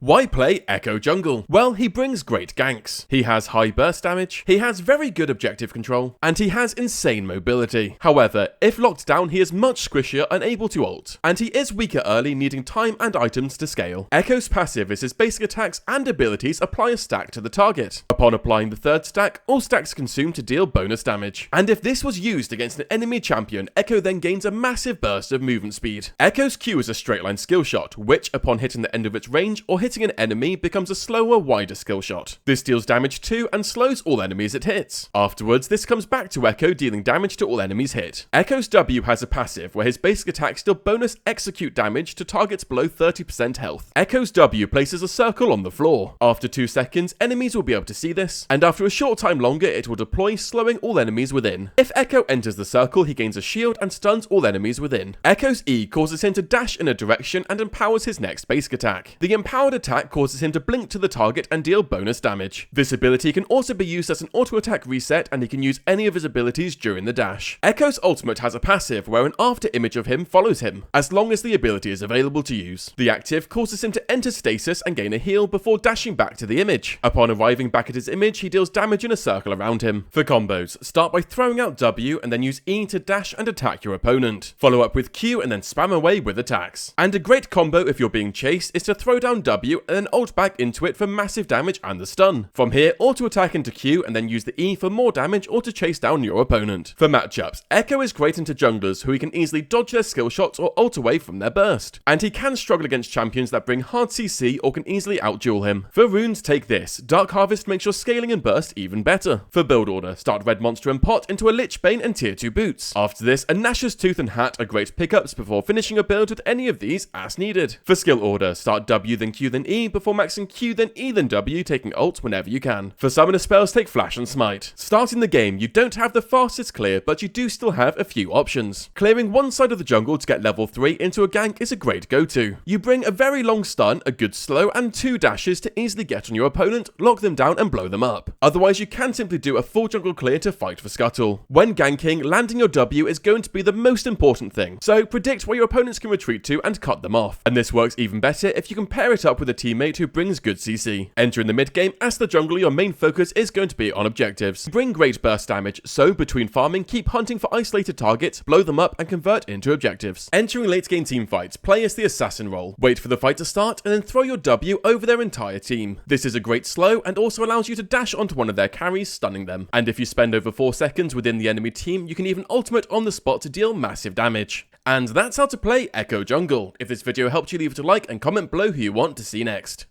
Why play Ekko Jungle? Well, he brings great ganks. He has high burst damage, he has very good objective control, and he has insane mobility. However, if locked down, he is much squishier and able to ult, and he is weaker early, needing time and items to scale. Ekko's passive is his basic attacks and abilities apply a stack to the target. Upon applying the third stack, all stacks consume to deal bonus damage. And if this was used against an enemy champion, Ekko then gains a massive burst of movement speed. Ekko's Q is a straight line skill shot, which upon hitting the end of its range or hitting an enemy becomes a slower, wider skill shot. This deals damage to and slows all enemies it hits. Afterwards, this comes back to Ekko, dealing damage to all enemies hit. Ekko's W has a passive where his basic attacks deal bonus execute damage to targets below 30% health. Ekko's W places a circle on the floor. After 2 seconds, enemies will be able to see this, and after a short time longer, it will deploy, slowing all enemies within. If Ekko enters the circle, he gains a shield and stuns all enemies within. Ekko's E causes him to dash in a direction and empowers his next basic attack. The empowered attack causes him to blink to the target and deal bonus damage. This ability can also be used as an auto attack reset, and he can use any of his abilities during the dash. Ekko's ultimate has a passive where an after image of him follows him, as long as the ability is available to use. The active causes him to enter stasis and gain a heal before dashing back to the image. Upon arriving back at his image, he deals damage in a circle around him. For combos, start by throwing out W and then use E to dash and attack your opponent. Follow up with Q and then spam away with attacks. And a great combo if you're being chased is to throw down W and then ult back into it for massive damage and the stun. From here, auto attack into Q and then use the E for more damage or to chase down your opponent. For matchups, Ekko is great into junglers who he can easily dodge their skill shots or ult away from their burst. And he can struggle against champions that bring hard CC or can easily outduel him. For runes, take this. Dark Harvest makes your scaling and burst even better. For build order, start Red Monster and Pot into a Lich Bane and tier 2 boots. After this, a Nashor's Tooth and Hat are great pickups before finishing a build with any of these as needed. For skill order, start W then Q then E before maxing Q then E then W, taking ult whenever you can. For summoner spells, take Flash and Smite. Starting the game, you don't have the fastest clear, but you do still have a few options. Clearing one side of the jungle to get level 3 into a gank is a great go-to. You bring a very long stun, a good slow, and 2 dashes to easily get on your opponent, lock them down and blow them up. Otherwise, you can simply do a full jungle clear to fight for scuttle. When ganking, landing your W is going to be the most important thing, so predict where your opponents can retreat to and cut them off. And this works even better if you can pair it up with a teammate who brings good CC. Entering the mid game, as the jungler, your main focus is going to be on objectives. Bring great burst damage, so between farming, keep hunting for isolated targets, blow them up and convert into objectives. Entering late game team fights, play as the assassin role. Wait for the fight to start and then throw your W over their entire team. This is a great slow and also allows you to dash onto one of their carries, stunning them. And if you spend over 4 seconds within the enemy team, you can even ultimate on the spot to deal massive damage. And that's how to play Ekko Jungle. If this video helped you, leave it a like and comment below who you want to see next.